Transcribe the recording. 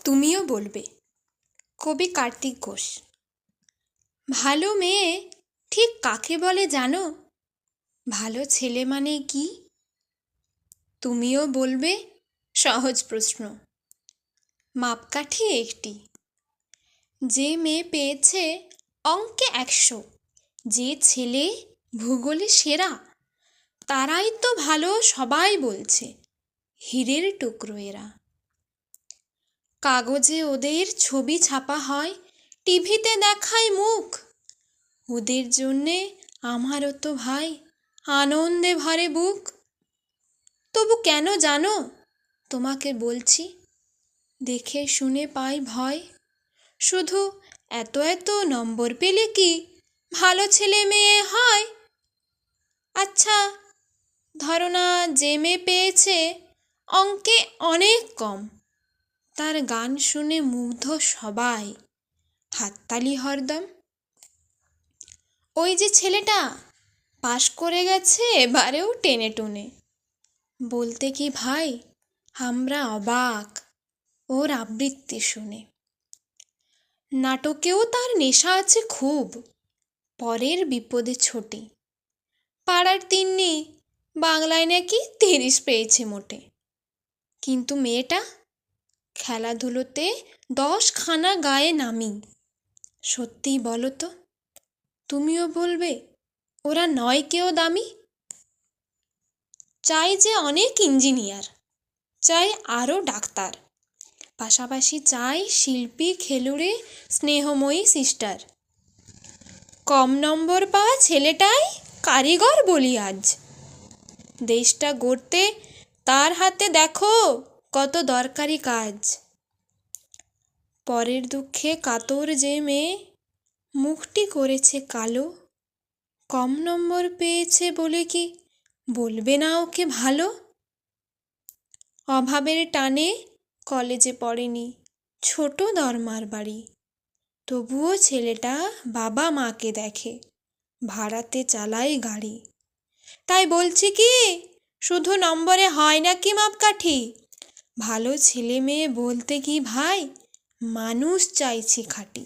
তুমিও বলবে। কবি কার্তিক ঘোষ। ভালো মেয়ে ঠিক কাকে বলে জানো? ভালো ছেলে মানে কি? তুমিও বলবে। সহজ প্রশ্ন। মাপকাঠি একটি। যে মেয়ে পেয়েছে অঙ্কে 100, যে ছেলে ভূগোলে সেরা, তারাই তো ভালো সবাই বলছে। হীরের টুকরো এরা। কাগজে ওদের ছবি ছাপা হয়, টিভিতে দেখায় মুখ। ওদের জন্যে আমারও তো ভাই আনন্দে ভরে বুক। তবু কেন জানো তোমাকে বলছি, দেখে শুনে পাই ভয়। শুধু এত এত নম্বর পেলে কি ভালো ছেলে মেয়ে হয়? আচ্ছা, ধরো না যে মেয়ে পেয়েছে অঙ্কে অনেক কম, তার গান শুনে মুগ্ধ সবাই, হাততালি হরদম। ওই যে ছেলেটা পাশ করে গেছে এবারেও টেনে টুনে, বলতে কি ভাই আমরা অবাক ওর আবৃত্তি শুনে। নাটকেও তার নেশা আছে খুব, পরের বিপদে ছোটে। পাড়ার তিন্নি বাংলায় নাকি 30 পেয়েছে মোটে। কিন্তু মেয়েটা খেলাধুলোতে 10খানা গায়ে নামি। সত্যিই বলো তো, তুমিও বলবে ওরা নয় কেউ দামি? চাই যে অনেক ইঞ্জিনিয়ার, চাই আরও ডাক্তার, পাশাপাশি চাই শিল্পী, খেলুড়ে, স্নেহময়ী সিস্টার। কম নম্বর পাওয়া ছেলেটাই কারিগর বলি আজ। দেশটা গড়তে তার হাতে দেখো কত দরকারি কাজ। পরের দুঃখে কাতর যে মেয়ে মুখটি করেছে কালো, কম নম্বর পেয়েছে বলে কি বলবে না ওকে ভালো? অভাবের টানে কলেজে পড়েনি, ছোট দরমার বাড়ি, তবুও ছেলেটা বাবা মাকে দেখে, ভাড়াতে চালায় গাড়ি। তাই বলছি কি, শুধু নম্বরে হয় নাকি মাপকাঠি? ভালো ছেলে মেয়ে বলতে কি ভাই, মানুষ চাইছি খাঁটি।